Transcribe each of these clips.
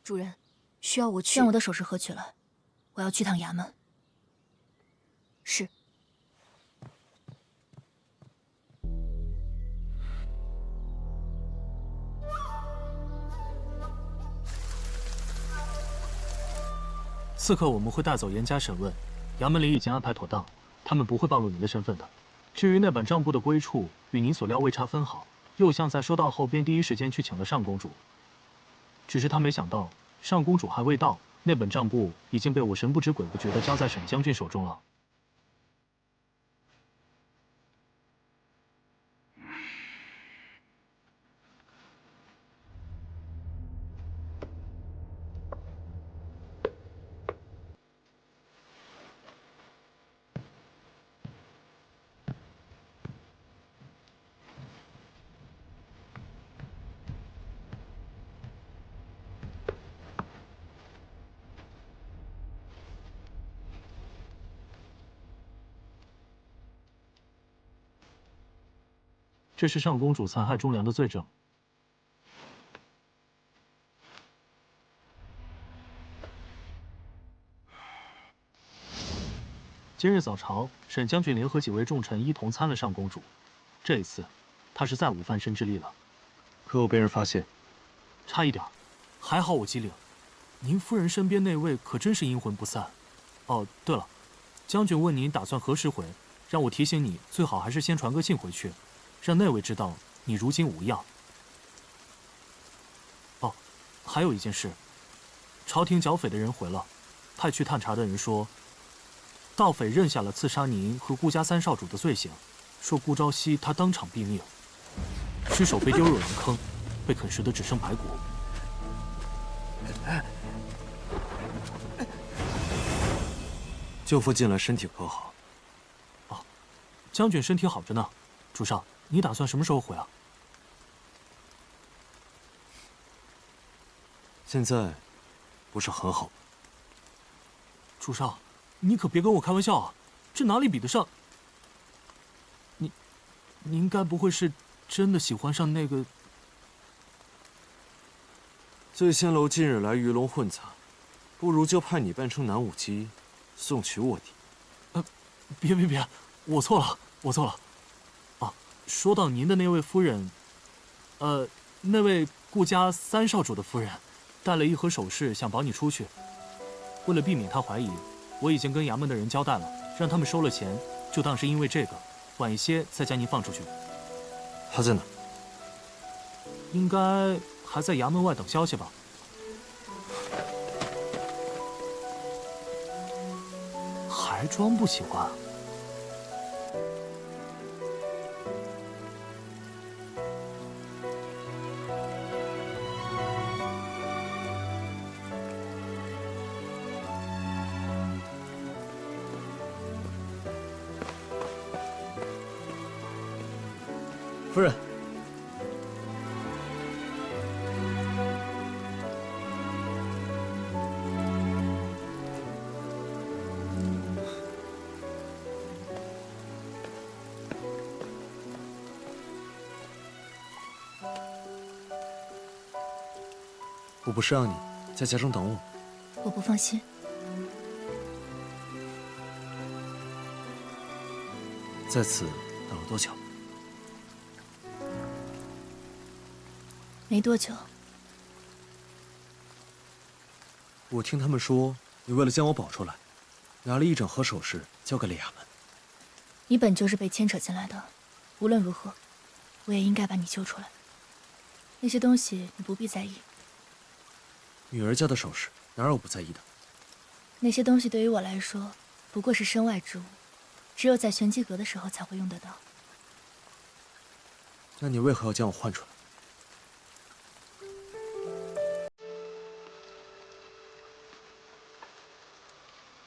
主人，需要我去？将我的首饰盒取来，我要去趟衙门。是。此刻我们会带走严加审问，衙门里已经安排妥当，他们不会暴露你的身份的。至于那本账簿的归处，与您所料未差分毫。右相在收到后便第一时间去请了上公主，只是他没想到上公主还未到，那本账簿已经被我神不知鬼不觉地交在沈将军手中了。这是上公主残害忠良的罪证。今日早朝，沈将军联合几位重臣一同参了上公主。这一次，他是再无翻身之力了。可有被人发现？差一点，还好我机灵。您夫人身边那位可真是阴魂不散。哦，对了，将军问您打算何时回，让我提醒你，最好还是先传个信回去，让那位知道你如今无恙。哦，还有一件事，朝廷剿匪的人回了，派去探查的人说，盗匪认下了刺杀您和顾家三少主的罪行，说顾朝夕他当场毙命，尸首被丢入人坑，被啃食的只剩白骨。舅父近来身体可好？哦，将军身体好着呢。主上，你打算什么时候回啊？现在不是很好。主上，你可别跟我开玩笑啊！这哪里比得上？您该不会是真的喜欢上那个？醉仙楼近日来鱼龙混杂，不如就派你扮成南武姬，送娶我弟。别，我错了。啊，说到您的那位夫人，那位顾家三少主的夫人，带了一盒首饰想保你出去。为了避免她怀疑，我已经跟衙门的人交代了，让他们收了钱，就当是因为这个，晚一些再将您放出去。他在哪？应该还在衙门外等消息吧。还装不喜欢？夫人。我不是让你在家中等我。我不放心。在此等了多久？没多久。我听他们说，你为了将我保出来，拿了一整盒首饰交给了衙门。你本就是被牵扯进来的，无论如何，我也应该把你救出来。那些东西你不必在意。女儿家的首饰哪有不在意的？那些东西对于我来说不过是身外之物，只有在玄机阁的时候才会用得到。那你为何要将我换出来？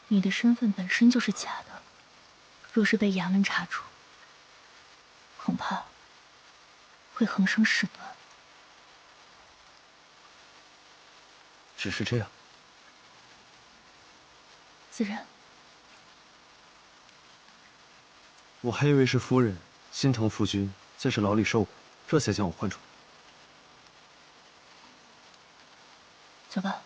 你的身份本身就是假的，若是被衙门查出，恐怕会横生事端。只是这样。自然。我还以为是夫人心疼夫君在这牢里受苦，这才将我换出来。走吧。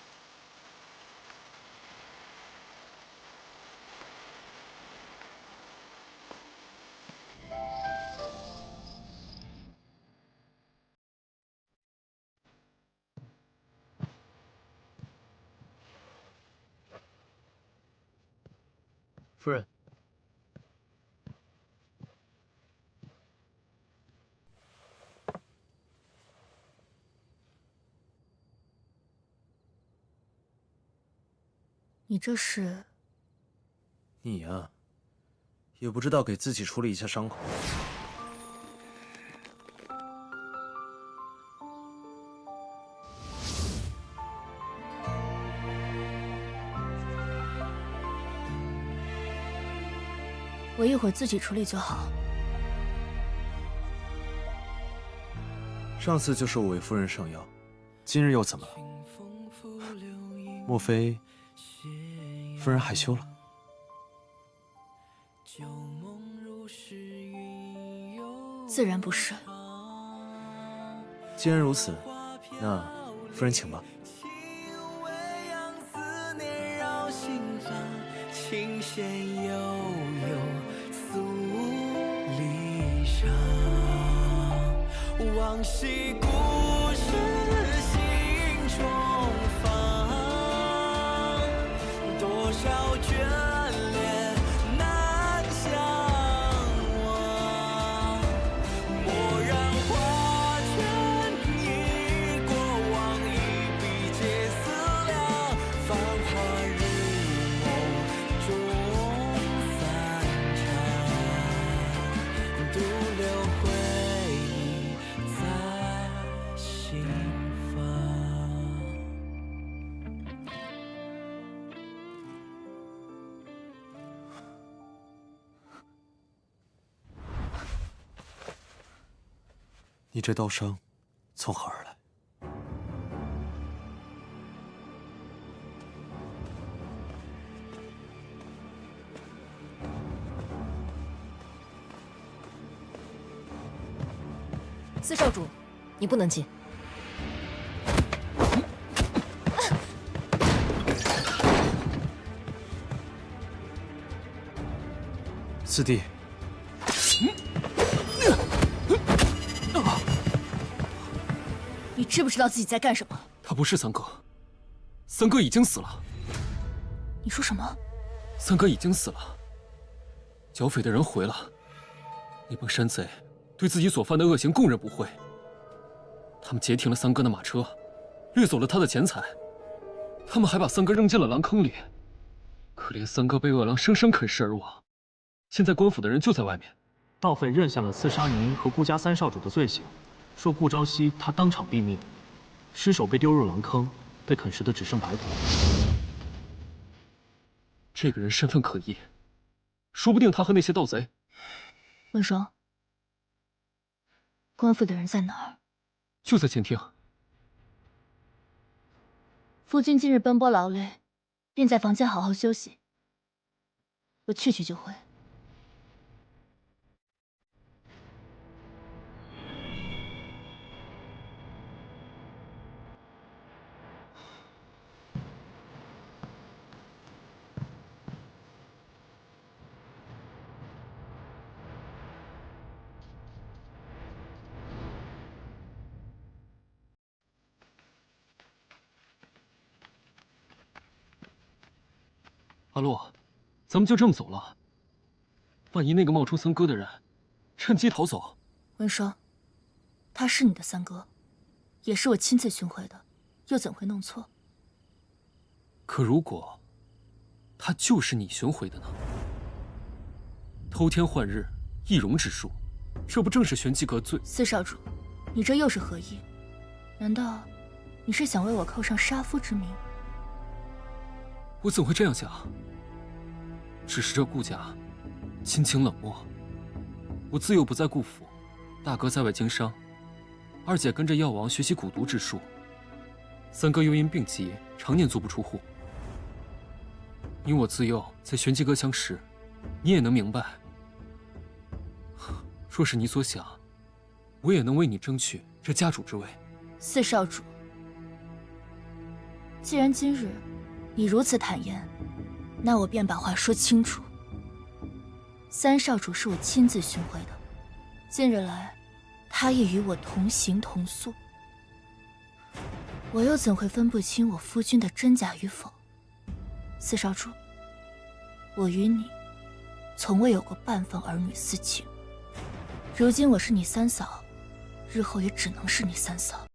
夫人。你这是？你呀，也不知道给自己处理一下伤口。我一会儿自己处理就好。上次就受韦夫人上药，今日又怎么了？莫非夫人害羞了？自然不是。既然如此，那夫人请吧。琴弦悠悠，诉离殇。往昔故事心中放，多少眷恋难相忘。蓦然画卷，忆过往，一笔皆思量。繁华日中散场，独留回忆在心房。你这刀伤从何而来？四少主，你不能进。四弟，你知不知道自己在干什么？他不是三哥，三哥已经死了。你说什么？三哥已经死了，剿匪的人回了。那帮山贼对自己所犯的恶行供认不讳，他们截停了三哥的马车，掠走了他的钱财，他们还把三哥扔进了狼坑里。可怜三哥被恶狼生生啃食而亡，现在官府的人就在外面。盗匪认下了刺杀您和顾家三少主的罪行，说顾朝夕他当场毙命，尸首被丢入狼坑，被啃食的只剩白骨。这个人身份可疑，说不定他和那些盗贼……文双，官府的人在哪儿？就在前厅。夫君今日奔波劳累，便在房间好好休息。我去就回。阿洛，咱们就这么走了？万一那个冒充三哥的人趁机逃走？文双，他是你的三哥，也是我亲自寻回的，又怎会弄错？可如果他就是你寻回的呢？偷天换日，易容之术，这不正是玄机阁最……四少主，你这又是何意？难道你是想为我扣上杀夫之名？我怎会这样想？只是这顾家亲情冷漠，我自幼不在顾府，大哥在外经商，二姐跟着药王学习蛊毒之术，三哥又因病疾常年足不出户。你我自幼在玄机阁相识，你也能明白。若是你所想，我也能为你争取这家主之位。四少主，既然今日你如此坦言，那我便把话说清楚。三少主是我亲自寻回的，近日来，他也与我同行同宿，我又怎会分不清我夫君的真假与否？四少主，我与你从未有过半分儿女私情。如今我是你三嫂，日后也只能是你三嫂。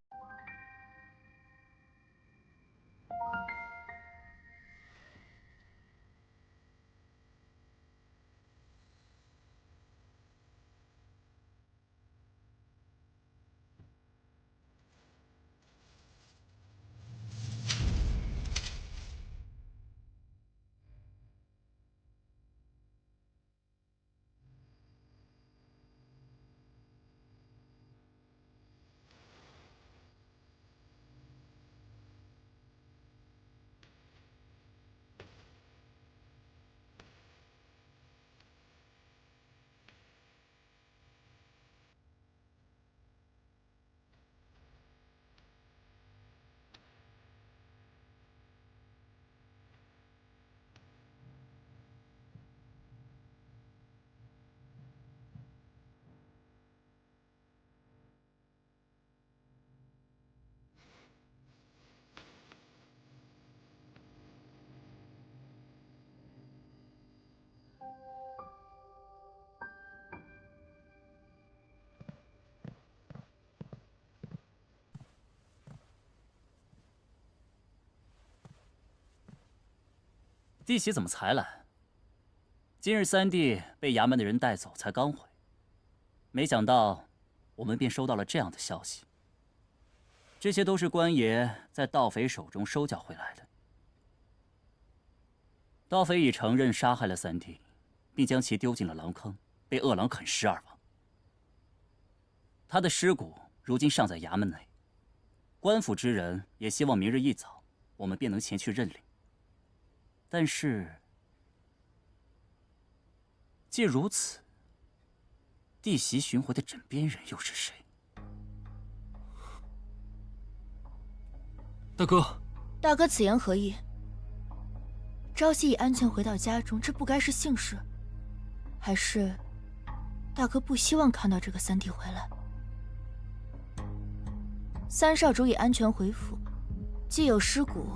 弟媳怎么才来？今日三弟被衙门的人带走，才刚回，没想到我们便收到了这样的消息。这些都是官爷在盗匪手中收缴回来的。盗匪已承认杀害了三弟，并将其丢进了狼坑，被恶狼啃食而亡。他的尸骨如今尚在衙门内，官府之人也希望明日一早，我们便能前去认领。但是，既如此，弟媳寻回的枕边人又是谁？大哥，大哥，此言何意？朝夕已安全回到家中，这不该是幸事？还是大哥不希望看到这个三弟回来？三少主已安全回府，既有尸骨，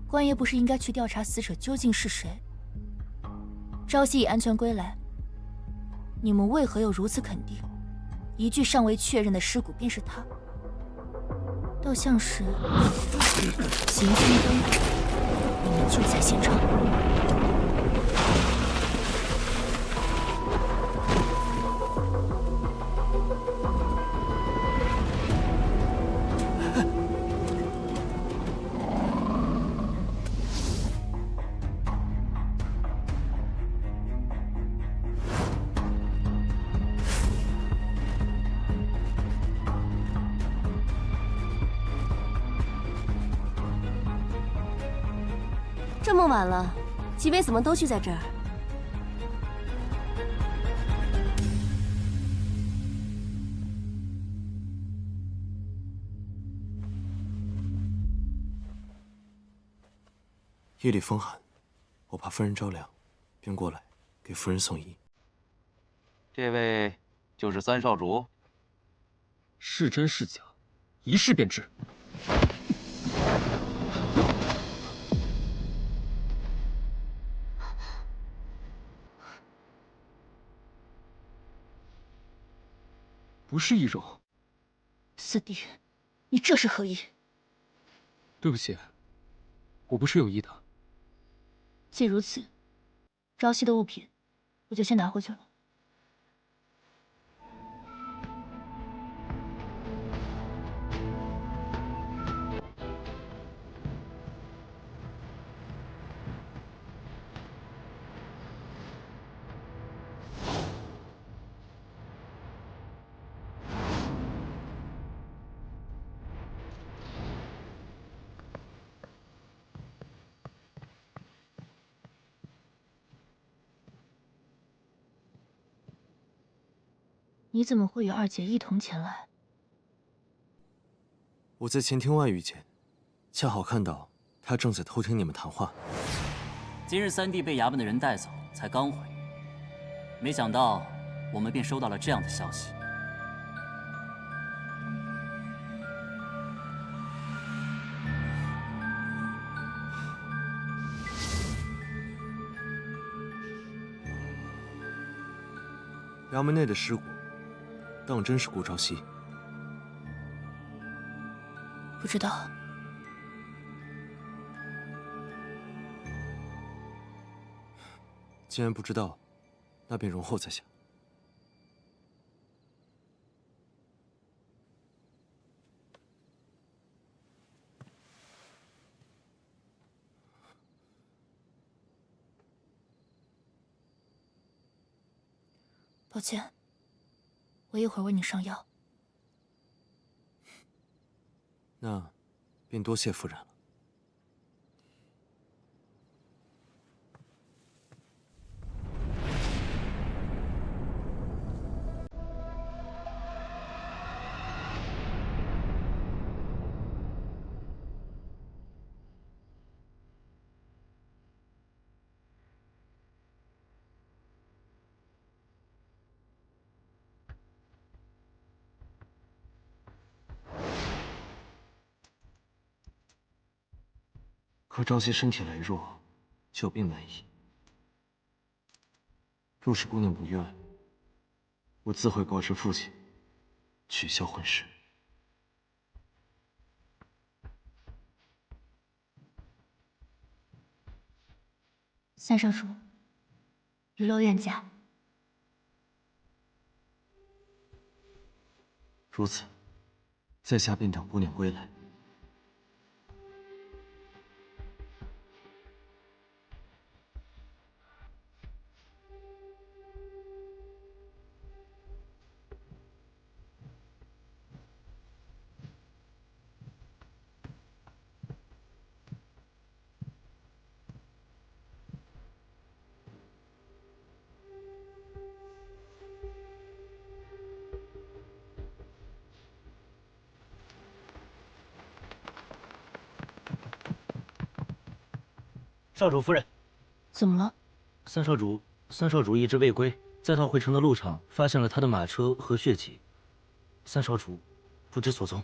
官爷不是应该去调查死者究竟是谁？朝夕已安全归来，你们为何又如此肯定，一具尚未确认的尸骨便是他？倒像是行凶灯，你们就在现场。这么晚了，几位怎么都聚在这儿？夜里风寒，我怕夫人着凉，便过来给夫人送医。这位就是三少主。是真是假，一试便知。不是易容。四弟，你这是何意？对不起，我不是有意的。既如此，朝夕的物品我就先拿回去了。你怎么会与二姐一同前来？我在前厅外遇见，恰好看到她正在偷听你们谈话。今日三弟被衙门的人带走，才刚回，没想到我们便收到了这样的消息。衙门内的尸骨，当真是顾朝夕？不知道。既然不知道，那便容后再想。抱歉，我一会儿为你上药。那便多谢夫人了。可朝夕身体羸弱，久病难医。若是姑娘不愿，我自会告知父亲，取消婚事。三少主，遗漏院驾。如此，在下便等姑娘归来。少主夫人，怎么了？三少主一直未归，在到回城的路上发现了他的马车和血迹，三少主不知所踪。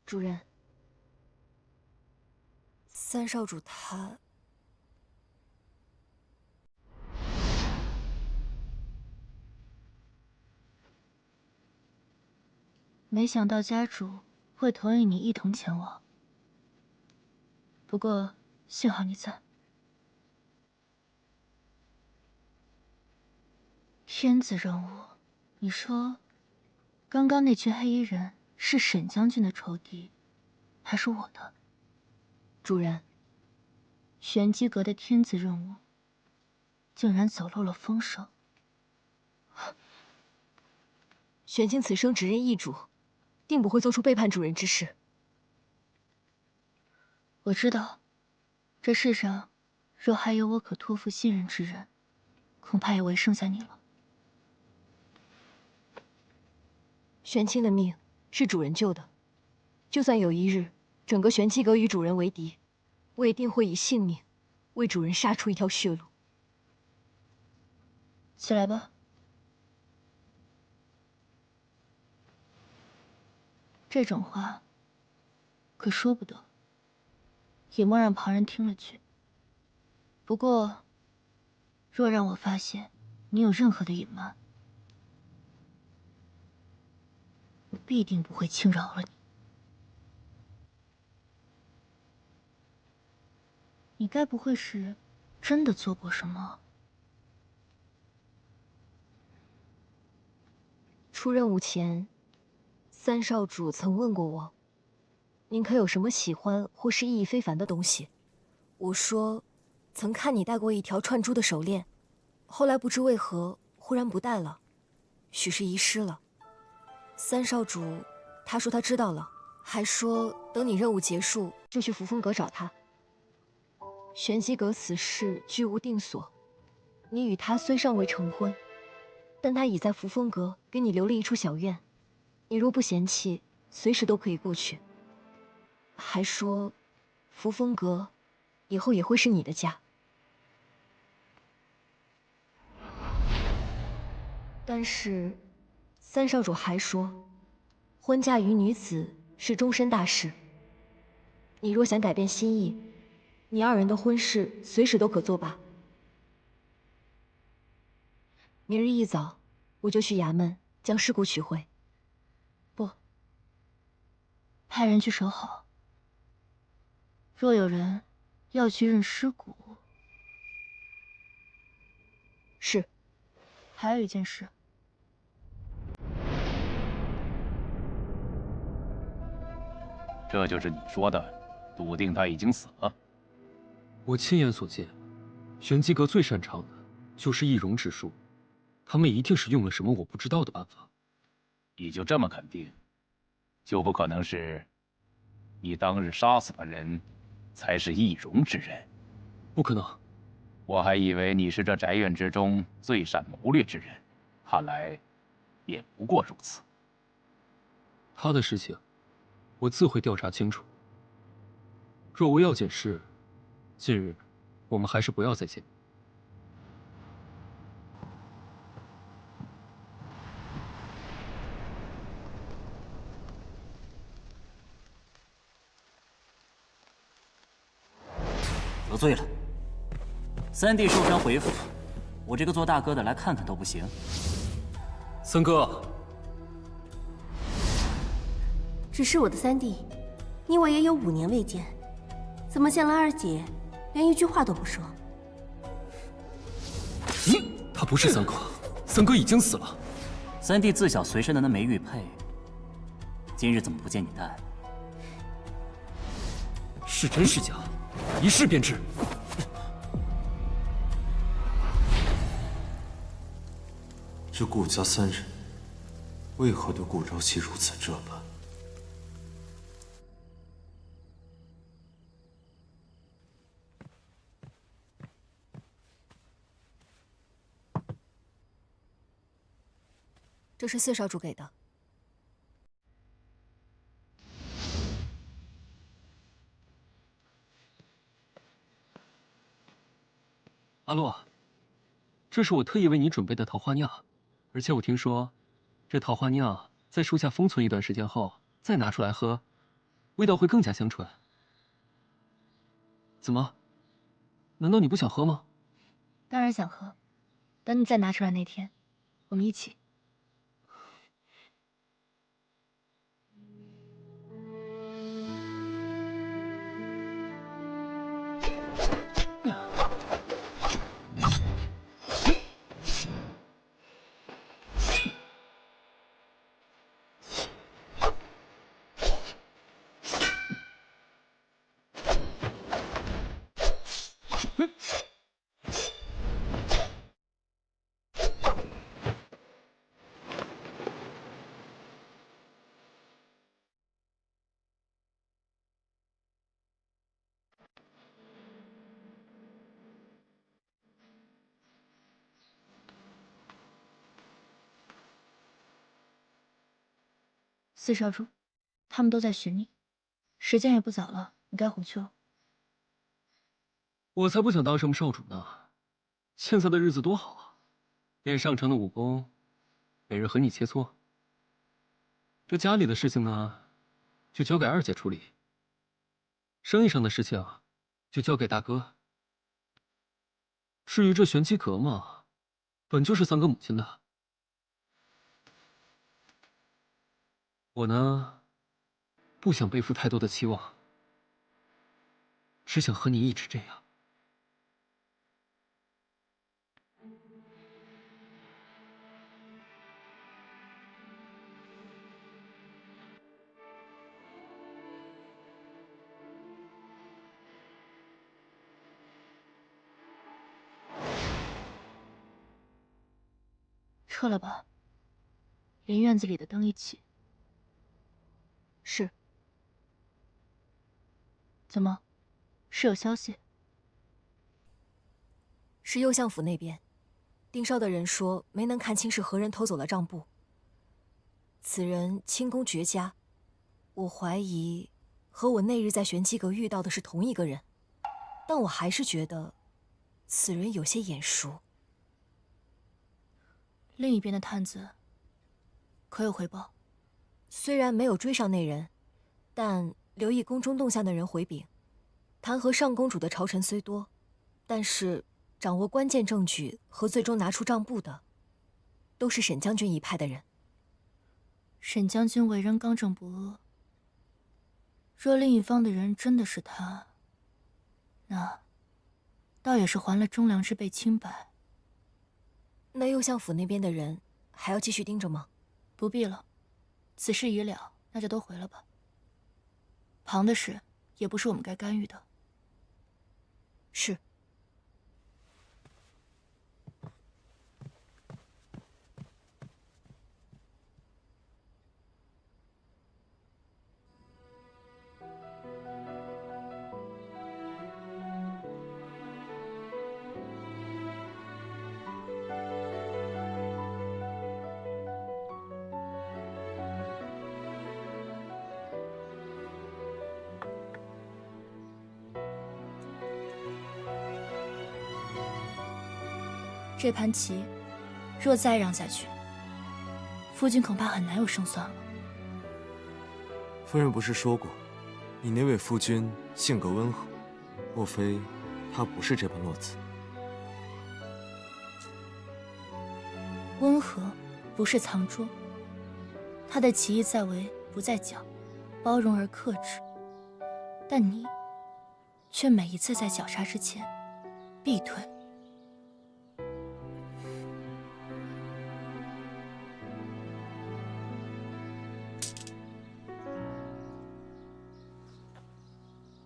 主人，三少主他……没想到家主会同意你一同前往，不过幸好你在。天子任务，你说，刚刚那群黑衣人是沈将军的仇敌，还是我的？主人，玄机阁的天子任务，竟然走漏了风声。玄清此生只认一主，定不会做出背叛主人之事。我知道，这世上若还有我可托付信任之人，恐怕也唯剩下你了。玄清的命是主人救的，就算有一日整个玄机阁与主人为敌，我也定会以性命为主人杀出一条血路。起来吧。这种话可说不得，也莫让旁人听了去。不过，若让我发现你有任何的隐瞒，我必定不会轻饶了你。你该不会是真的做过什么？出任务前，三少主曾问过我，您可有什么喜欢或是意义非凡的东西？我说，曾看你戴过一条串珠的手链，后来不知为何忽然不戴了，许是遗失了。三少主他说他知道了，还说等你任务结束就去扶风阁找他。玄机阁此事居无定所，你与他虽尚未成婚，但他已在扶风阁给你留了一处小院，你若不嫌弃，随时都可以过去。还说，扶风阁以后也会是你的家。但是，三少主还说，婚嫁于女子是终身大事。你若想改变心意，你二人的婚事随时都可作罢。明日一早，我就去衙门将尸骨取回。不，派人去守好。若有人要去认尸骨，是。还有一件事。这就是你说的，笃定他已经死了。我亲眼所见，玄机阁最擅长的就是易容之术，他们一定是用了什么我不知道的办法。你就这么肯定，就不可能是你当日杀死的人才是易容之人？不可能。我还以为你是这宅院之中最善谋略之人，看来也不过如此。他的事情，我自会调查清楚。若无要紧事，近日我们还是不要再见。得罪了，三弟受伤回府，我这个做大哥的来看看都不行。三哥，只是我的三弟，你我也有5年未见，怎么见了二姐，连一句话都不说？他不是三哥，三哥已经死了。三弟自小随身的那枚玉佩，今日怎么不见你戴？是真是假，一试便知。这顾家3人，为何对顾朝夕如此这般？这是4少主给的。阿洛，这是我特意为你准备的桃花酿，而且我听说，这桃花酿在树下封存一段时间后，再拿出来喝，味道会更加香醇。怎么？难道你不想喝吗？当然想喝，等你再拿出来那天，我们一起。4少主，他们都在寻你，时间也不早了，你该回去了。我才不想当什么少主呢，现在的日子多好啊，练上乘的武功，每日和你切磋。这家里的事情呢，就交给二姐处理；生意上的事情，就交给大哥。至于这玄机阁嘛，本就是三哥母亲的。我呢，不想背负太多的期望，只想和你一直这样。撤了吧，连院子里的灯一起。是。怎么？是有消息？是右相府那边，盯梢的人说没能看清是何人偷走了账簿。此人轻功绝佳，我怀疑和我那日在玄机阁遇到的是同一个人，但我还是觉得此人有些眼熟。另一边的探子可有回报？虽然没有追上那人，但留意宫中动向的人回禀，弹劾上公主的朝臣虽多，但是掌握关键证据和最终拿出账簿的，都是沈将军一派的人。沈将军为人刚正不阿，若另一方的人真的是他，那倒也是还了忠良之辈清白。那右相府那边的人还要继续盯着吗？不必了，此事已了，那就都回了吧。旁的事也不是我们该干预的。是。这盘棋，若再让下去，夫君恐怕很难有胜算了。夫人不是说过，你那位夫君性格温和，莫非他不是这般落子？温和不是藏拙，他的棋艺在为不在讲，包容而克制。但你，却每一次在绞杀之前，必退。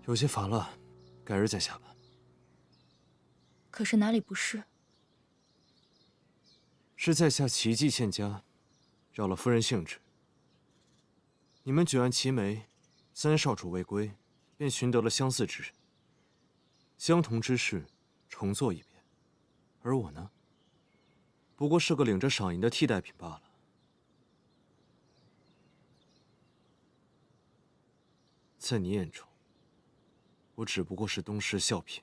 有些乏了，改日再下吧。可是哪里不是？是在下奇计欠佳，扰了夫人兴致。你们举案齐眉，三少主未归，便寻得了相似之人。相同之事，重做一遍。而我呢，不过是个领着赏银的替代品罢了。在你眼中，我只不过是东施效颦。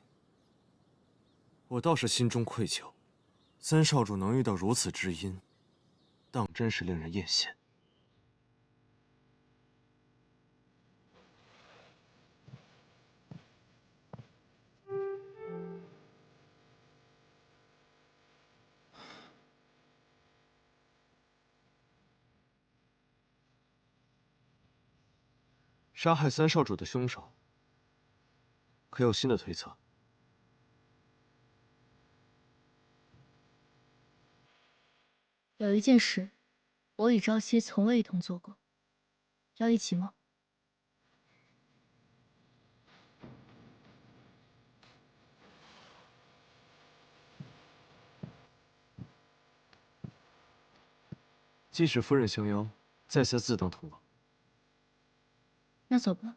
我倒是心中愧疚，三少主能遇到如此知音，当真是令人艳羡。杀害三少主的凶手，可有新的推测？有一件事，我与朝夕从未一同做过，要一起吗？既是夫人相邀，在下自当同往。那走吧。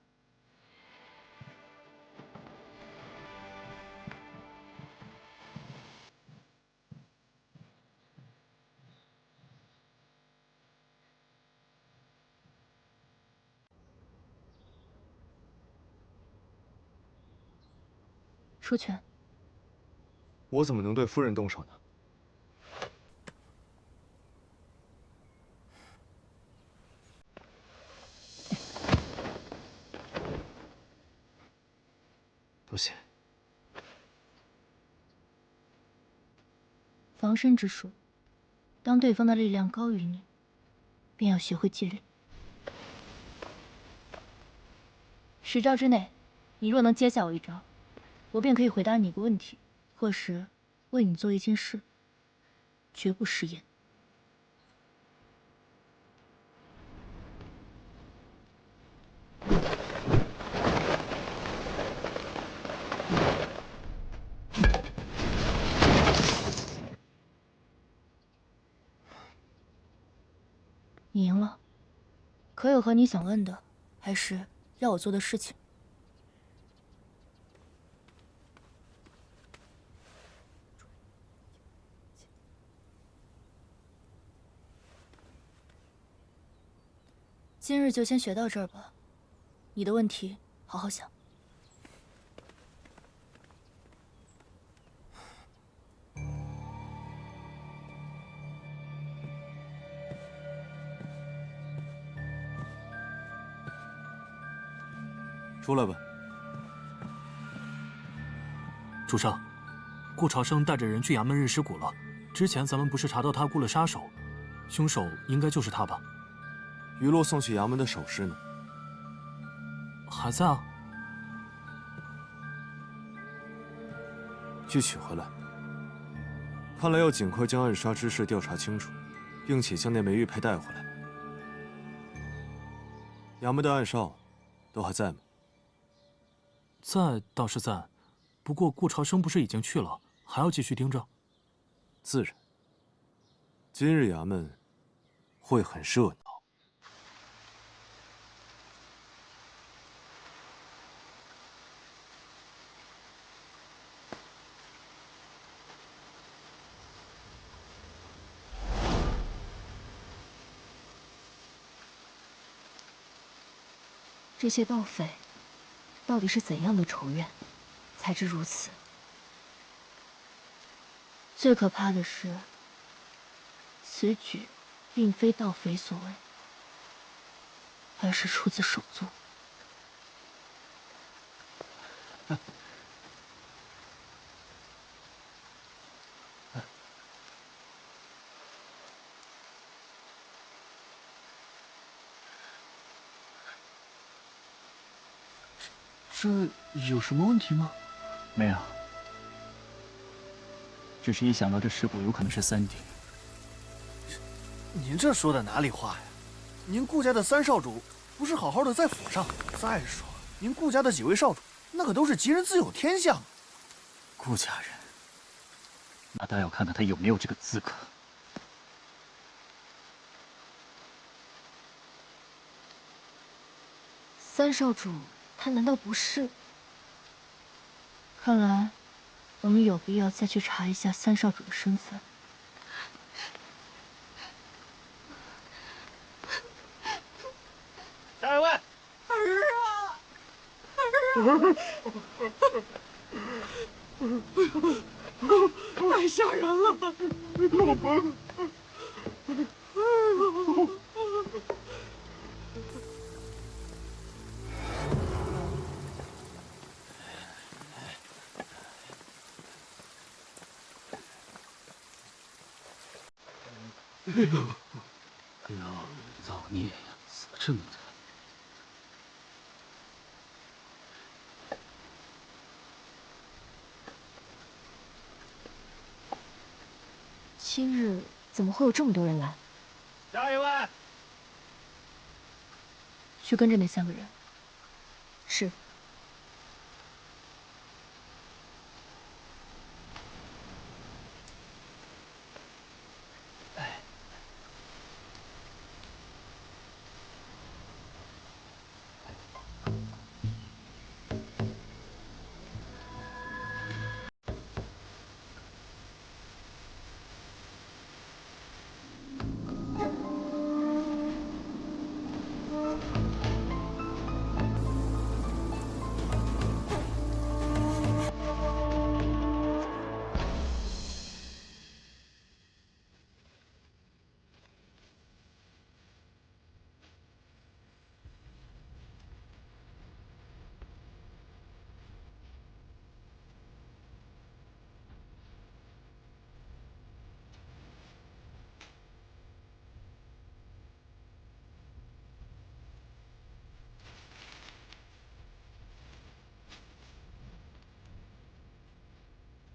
出拳。我怎么能对夫人动手呢？多谢。防身之术，当对方的力量高于你，便要学会借力。10招之内，你若能接下我一招，我便可以回答你一个问题，或是为你做一件事，绝不食言。你赢了，可有和你想问的，还是要我做的事情？今日就先学到这儿吧，你的问题好好想。出来吧。主上，顾朝生带着人去衙门认尸骨了。之前咱们不是查到他雇了杀手，凶手应该就是他吧？余洛送去衙门的首饰呢？还在啊。去取回来。看来要尽快将暗杀之事调查清楚，并且将那枚玉佩带回来。衙门的暗哨都还在吗？在倒是在，不过顾朝生不是已经去了，还要继续盯着。自然。今日衙门会很热闹。这些盗匪到底是怎样的仇怨，才至如此？最可怕的是，此举并非盗匪所为，而是出自手足。这有什么问题吗？没有，只是一想到这尸骨有可能是三弟。您这说的哪里话呀？您顾家的三少主不是好好的在府上？再说，您顾家的几位少主，那可都是吉人自有天相。顾家人，那倒要看看他有没有这个资格。三少主，他难道不是？看来，我们有必要再去查一下三少主的身份。下一位。儿啊！太吓人了！老崩！哎呦，造孽呀，死得这么惨！今日怎么会有这么多人来？下一位。去跟着那3个人。是。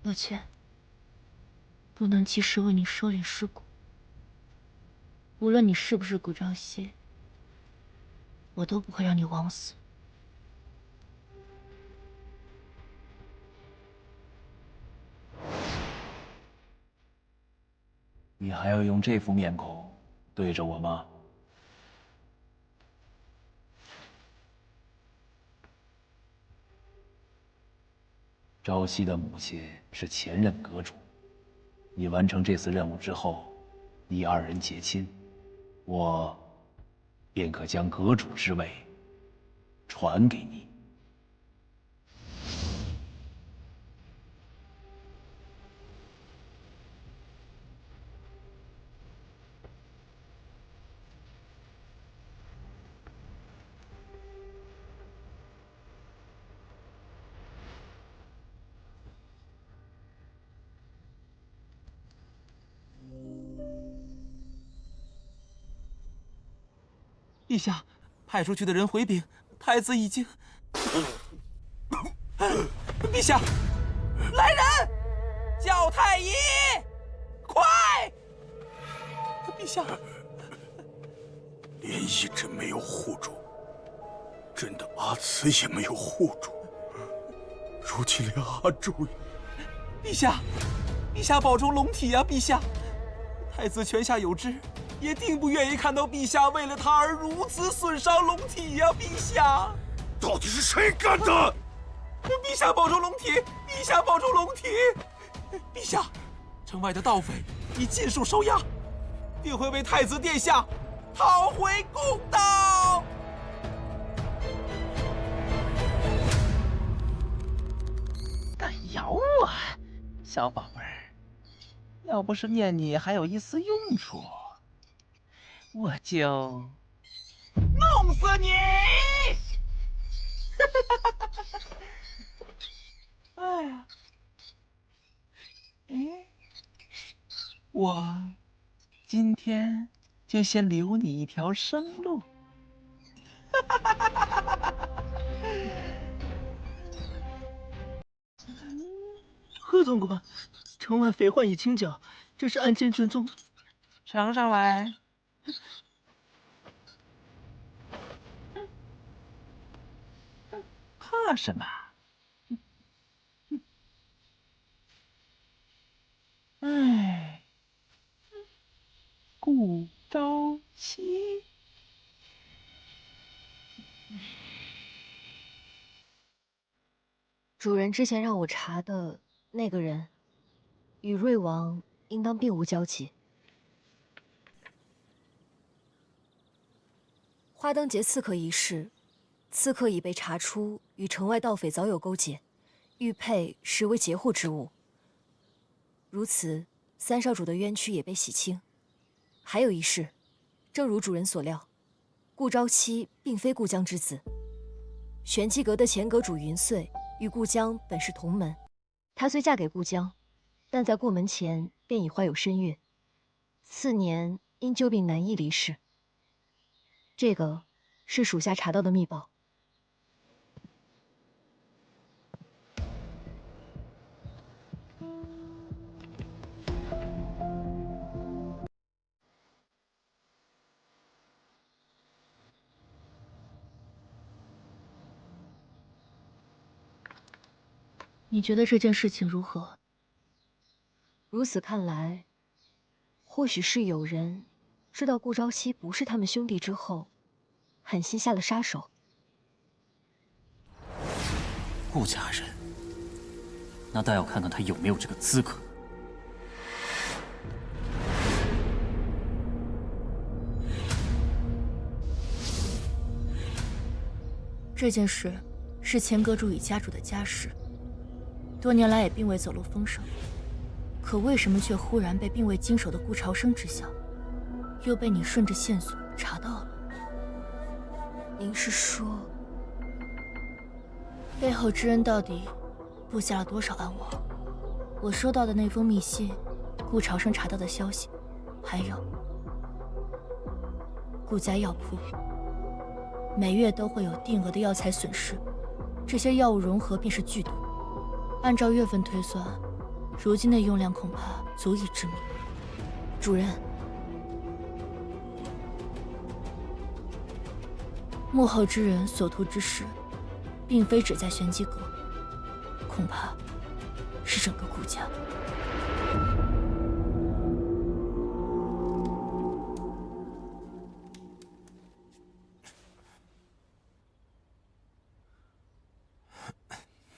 抱歉，不能及时为你收敛尸骨。无论你是不是古昭熙，我都不会让你枉死。你还要用这副面孔对着我吗？朝夕的母亲是前任阁主，你完成这次任务之后，你二人结亲，我便可将阁主之位传给你。陛下，派出去的人回禀，太子已经……陛下，来人，叫太医，快！陛下，连一真没有护住，朕的阿慈也没有护住，如今连阿柱也……陛下，陛下保重龙体呀！陛下，太子泉下有知，也定不愿意看到陛下为了他而如此损伤龙体呀！陛下，到底是谁干的？陛下保重龙体！陛下保重龙体！陛下，城外的盗匪已尽数收押，定会为太子殿下讨回公道。敢咬我，小宝贝儿！要不是念你还有一丝用处，我就弄死你！哎呀，我今天就先留你一条生路。贺总管，城外匪患已清剿，这是案件卷宗，呈上来。怕什么？哎，顾朝夕。主人之前让我查的那个人，与瑞王应当并无交集。花灯节刺客一事，刺客已被查出与城外盗匪早有勾结，玉佩实为劫护之物。如此，三少主的冤屈也被洗清。还有一事，正如主人所料，顾朝夕并非顾江之子。玄机阁的前阁主云穗与顾江本是同门，她虽嫁给顾江，但在过门前便已怀有身孕，4年因旧病难医离世。这个是属下查到的密报。你觉得这件事情如何？如此看来，或许是有人知道顾朝夕不是他们兄弟之后，狠心下了杀手。顾家人，那倒要看看他有没有这个资格。这件事是前阁主与家主的家事，多年来也并未走漏风声。可为什么却忽然被并未经手的顾朝生知晓，又被你顺着线索查到了？您是说，背后知恩到底布下了多少暗网？我收到的那封密信，顾朝生查到的消息，还有顾家药铺，每月都会有定额的药材损失，这些药物融合便是剧毒。按照月份推算，如今的用量恐怕足以致命。主人，幕后之人所图之事，并非只在玄机阁，恐怕是整个顾家。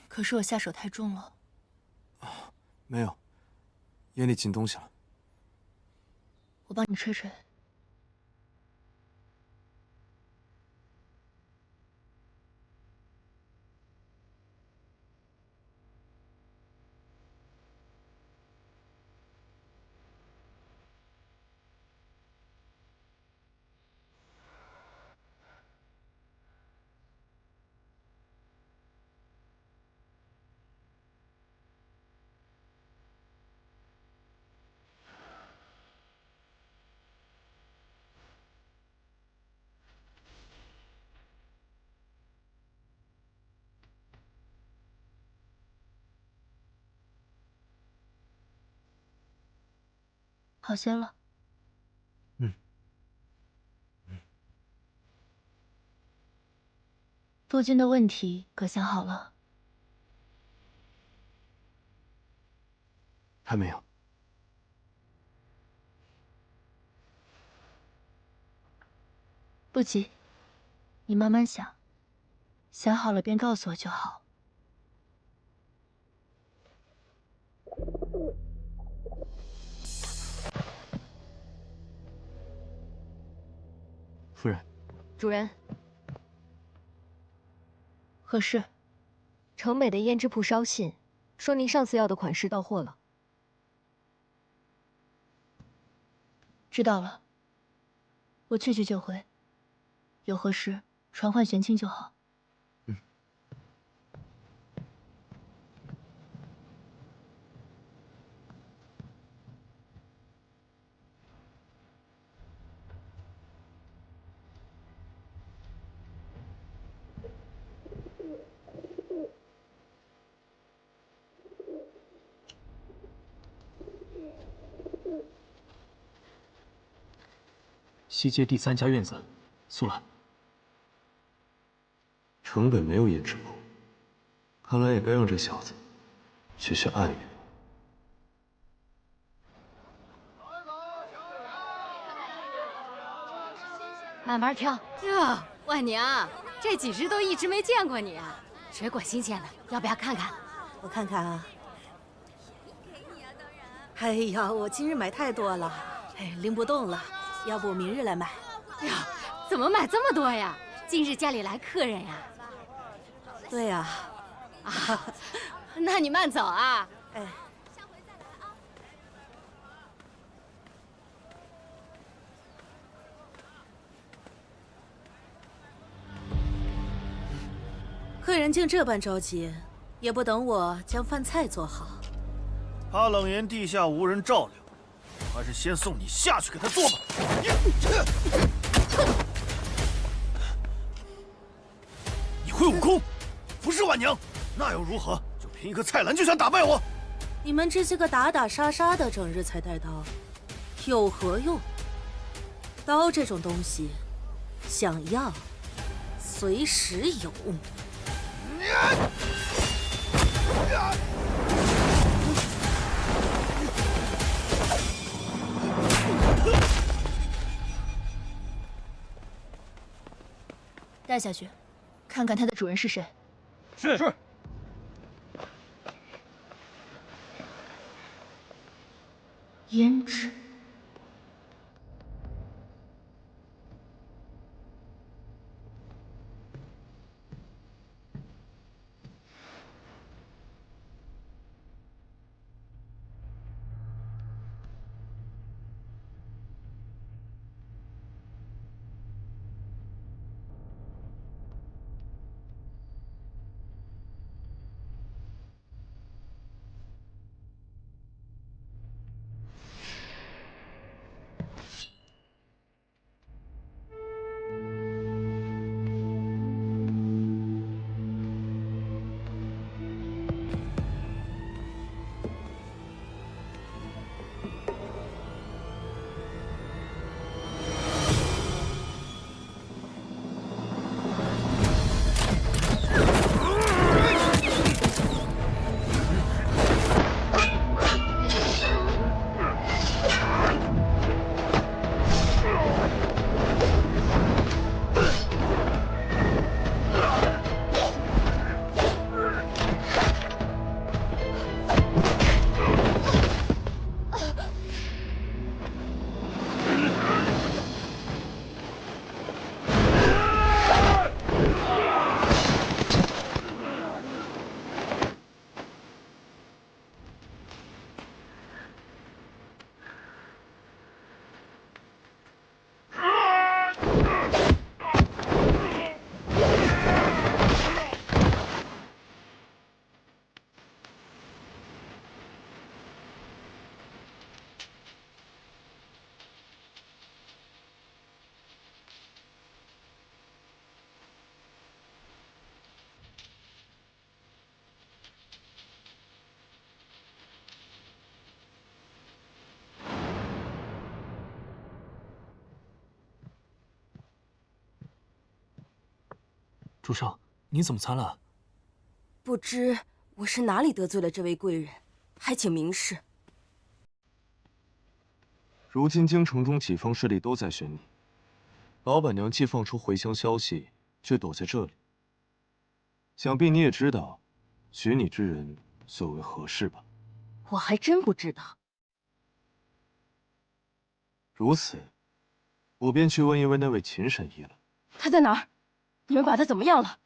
可是我下手太重了。没有，眼里进东西了。我帮你吹吹。好些了。陆军的问题可想好了？还没有。不急，你慢慢想，想好了便告诉我就好。夫人，主人，何事？城北的胭脂铺捎信，说您上次要的款式到货了。知道了，我去就回。有何事传唤玄清就好。西街第3家院子，苏兰。城北没有胭脂铺，看来也该让这小子学学暗语。慢慢挑哟，万娘，这几只都一直没见过你啊！水果新鲜的，要不要看看？我看看啊。哎呀，我今日买太多了，哎，拎不动了，要不明日来买？哎呀，怎么买这么多呀？今日家里来客人呀？对呀。啊，那你慢走啊。哎。客人竟这般着急，也不等我将饭菜做好。他冷言地下无人照料，我还是先送你下去给他做吧。你会武功，服侍万娘，那又如何？就凭一个菜篮就想打败我？你们这些个打打杀杀的，整日才带刀，有何用？刀这种东西，想要随时有。带下去，看看它的主人是谁。是。胭脂。主上，你怎么参了？不知我是哪里得罪了这位贵人，还请明示。如今京城中几方势力都在寻你，老板娘既放出回乡消息，却躲在这里。想必你也知道，寻你之人所为何事吧？我还真不知道。如此，我便去问一问那位秦神医了。他在哪儿？你们把他怎么样了？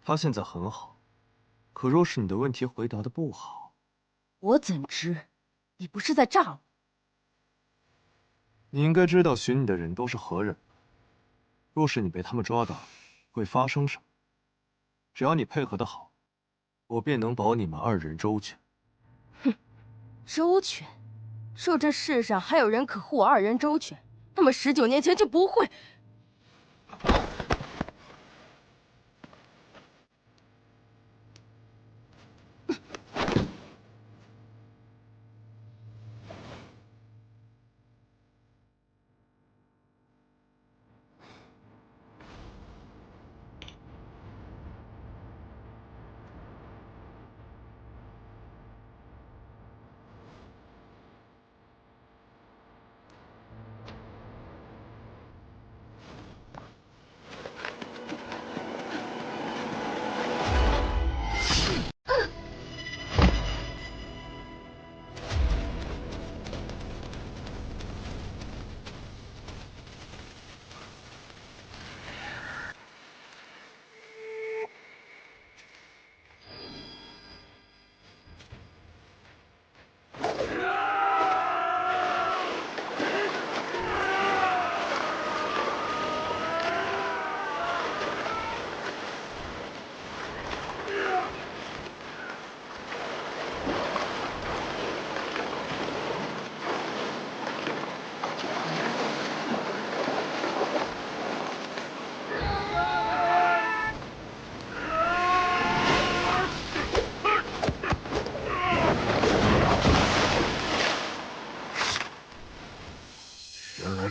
他现在很好，可若是你的问题回答的不好，我怎知？你不是在诈我？你应该知道寻你的人都是何人。若是你被他们抓到，会发生什么？只要你配合的好，我便能保你们2人周全。哼，周全？若这世上还有人可护我2人周全，那么19年前就不会。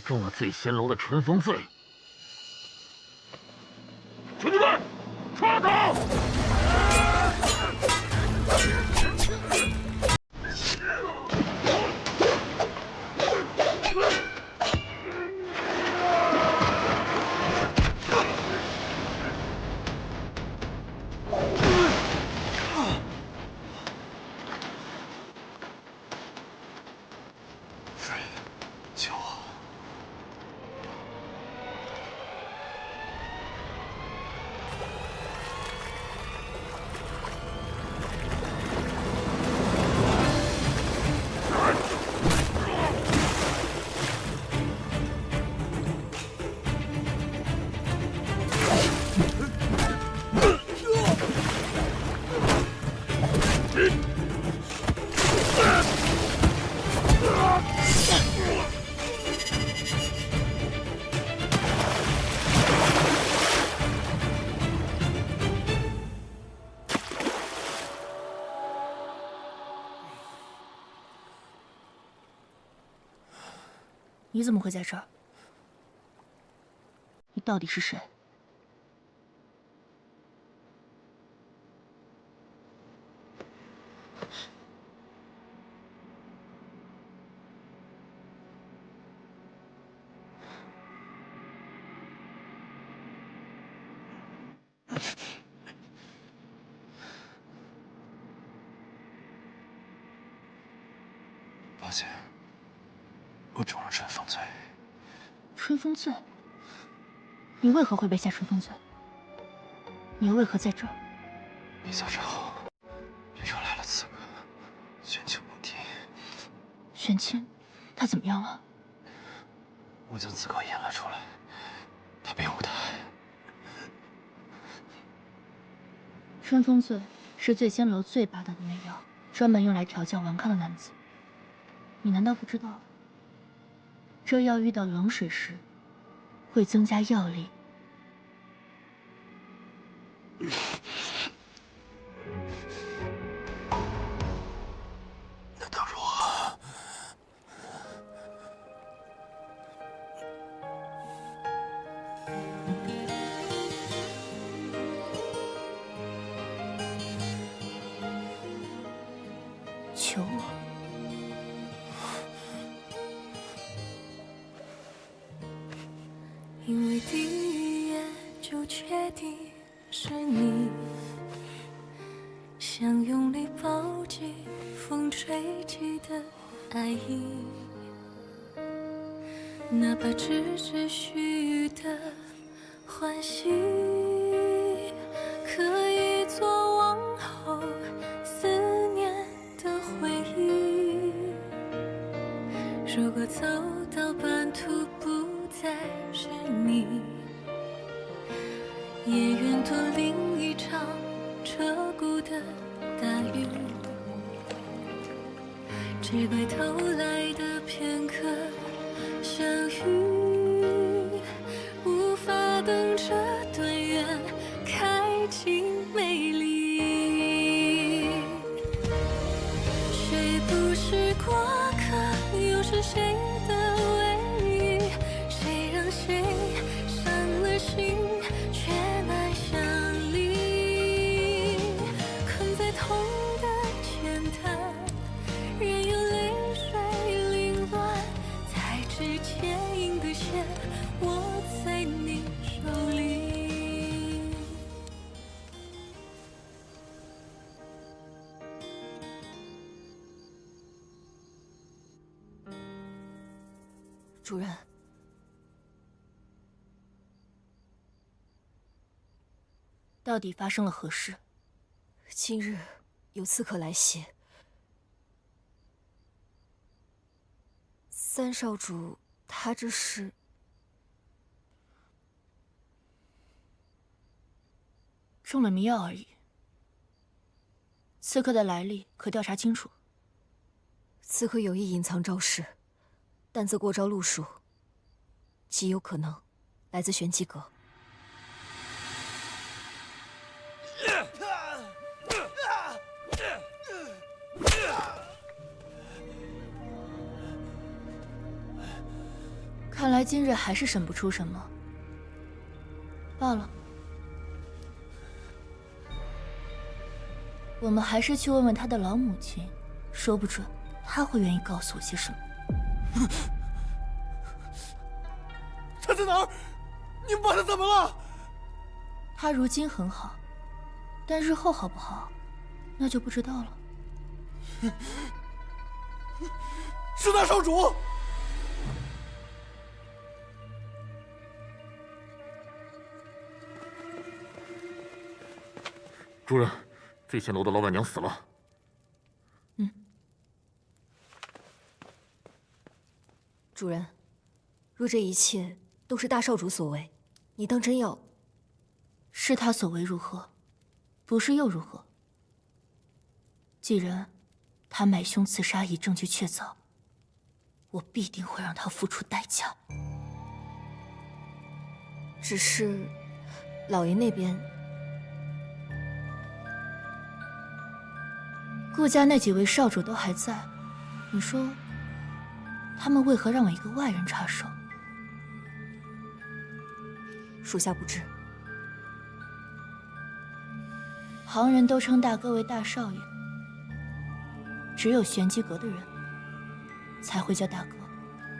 中了醉仙楼的春风罪。兄弟们，抓他！救我！你怎么会在这儿？你到底是谁？抱歉，我中了春风罪。春风罪？你为何会被下春风罪？你又为何在这儿？一早之后，又来了刺客，玄清不敌。玄清，他怎么样了？我将刺客引了出来，他并无大碍。春风醉是醉仙楼最霸道的媚药，专门用来调教顽抗的男子。你难道不知道，这药遇到冷水时，会增加药力？那当如何？求我。因为第一眼就确定是你，想用力抱紧风吹起的爱意，哪怕只须的欢喜，可以做往后思念的回忆。如果走到半途不再是你，也愿多淋一场彻骨的大雨，只怪偷来的片刻相遇，无法等这段缘开尽美丽。谁不是过客，又是谁的唯一？谁让谁伤了心，却难相离？困在痛的浅滩，任由泪水凌乱，才知牵引的线握在你手里。主人，到底发生了何事？今日有刺客来袭，三少主他这是……中了迷药而已。刺客的来历可调查清楚。刺客有意隐藏招式，但自过招路数，极有可能来自玄机阁。看来今日还是审不出什么。罢了，我们还是去问问他的老母亲，说不准他会愿意告诉我些什么。他在哪儿？你们把他怎么了？他如今很好，但日后好不好，那就不知道了。是大少主！主人，醉仙楼的老板娘死了。主人，若这一切都是大少主所为，你当真要？是他所为如何？不是又如何？既然他买凶刺杀已证据确凿，我必定会让他付出代价。只是，老爷那边，顾家那几位少主都还在，你说，他们为何让我一个外人插手？属下不知。旁人都称大哥为大少爷，只有玄机阁的人才会叫大哥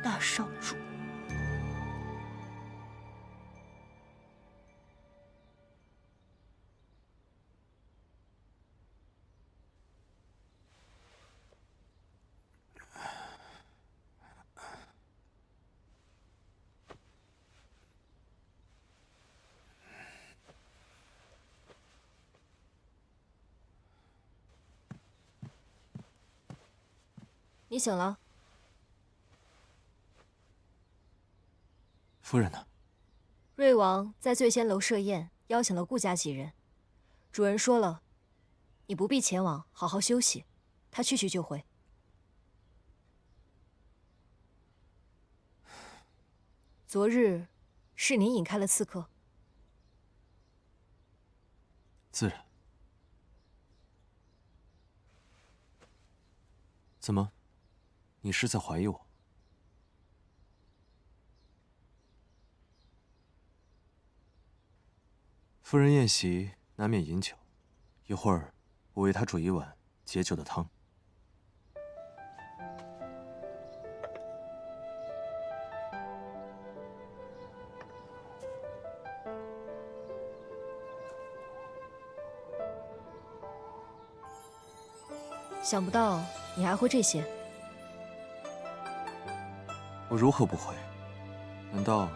大少主。你醒了。夫人呢？瑞王在醉仙楼设宴，邀请了顾家几人。主人说了，你不必前往，好好休息，他去就回。昨日是您引开了刺客。自然。怎么？你是在怀疑我？夫人宴席难免饮酒，一会儿我为她煮一碗解酒的汤。想不到你还会这些。我如何不会？难道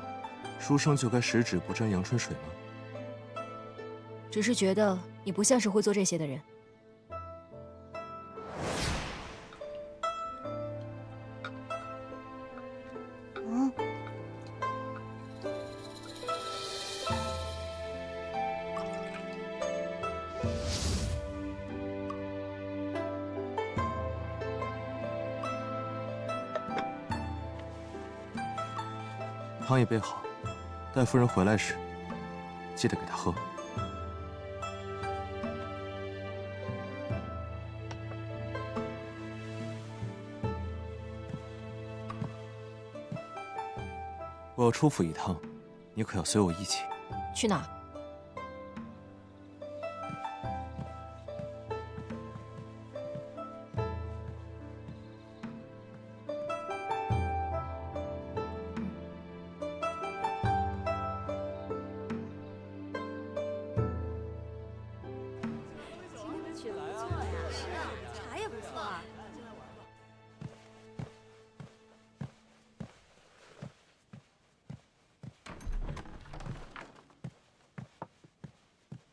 书生就该十指不沾阳春水吗？只是觉得你不像是会做这些的人。汤也备好，待夫人回来时，记得给她喝。我要出府一趟，你可要随我一起。去哪？茶也不错啊。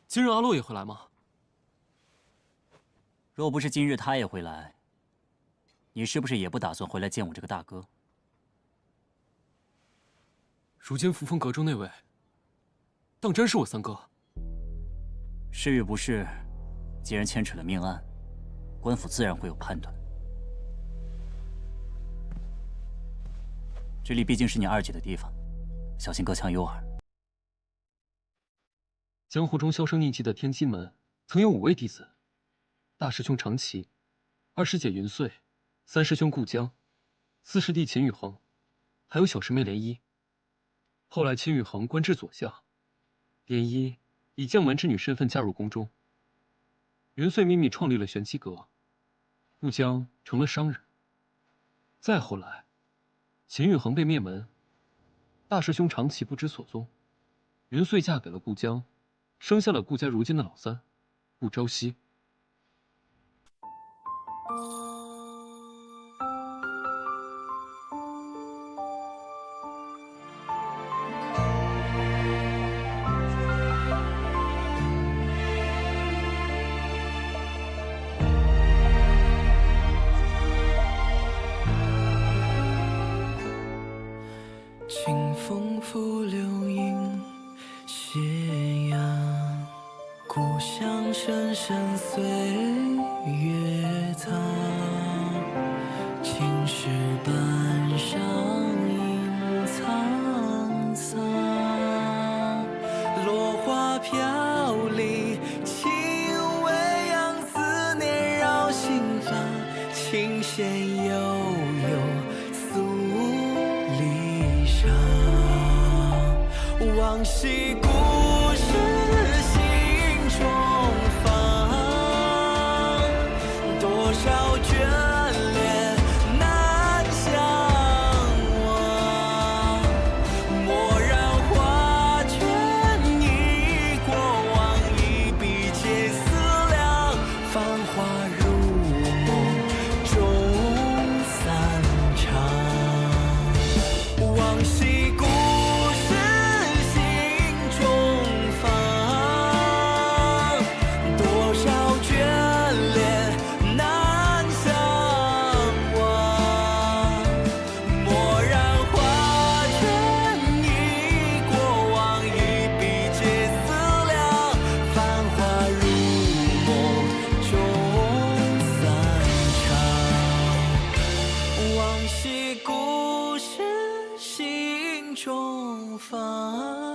今日阿洛也会来吗？若不是今日他也会来，你是不是也不打算回来见我这个大哥？如今扶风阁中那位，当真是我三哥？是与不是，既然牵扯了命案，官府自然会有判断。这里毕竟是你二姐的地方，小心隔墙有耳。江湖中销声匿迹的天机门，曾有5位弟子：大师兄长崎、二师姐云穗、三师兄顾江、四师弟秦宇恒，还有小师妹涟漪。后来秦宇恒官至左相，涟漪以将门之女身份加入宫中。云穗秘密创立了玄机阁，顾江成了商人。再后来，秦宇恒被灭门，大师兄长崎不知所踪，云穗嫁给了顾江，生下了顾家如今的老三，顾朝夕。清风拂流萤斜阳，故乡深深岁月藏。青石板上影沧桑，落花飘零，轻微扬，思念绕心房，琴弦悠悠诉离殇。往昔故事心中放，多少眷恋难相忘。蓦然画卷，忆过往，一笔皆思量。繁华如梦，终散场。往昔故事心中放，多少眷恋难相忘。蓦然画卷，忆过往，一笔皆思量。繁华如梦，终散场。往昔故事心中放。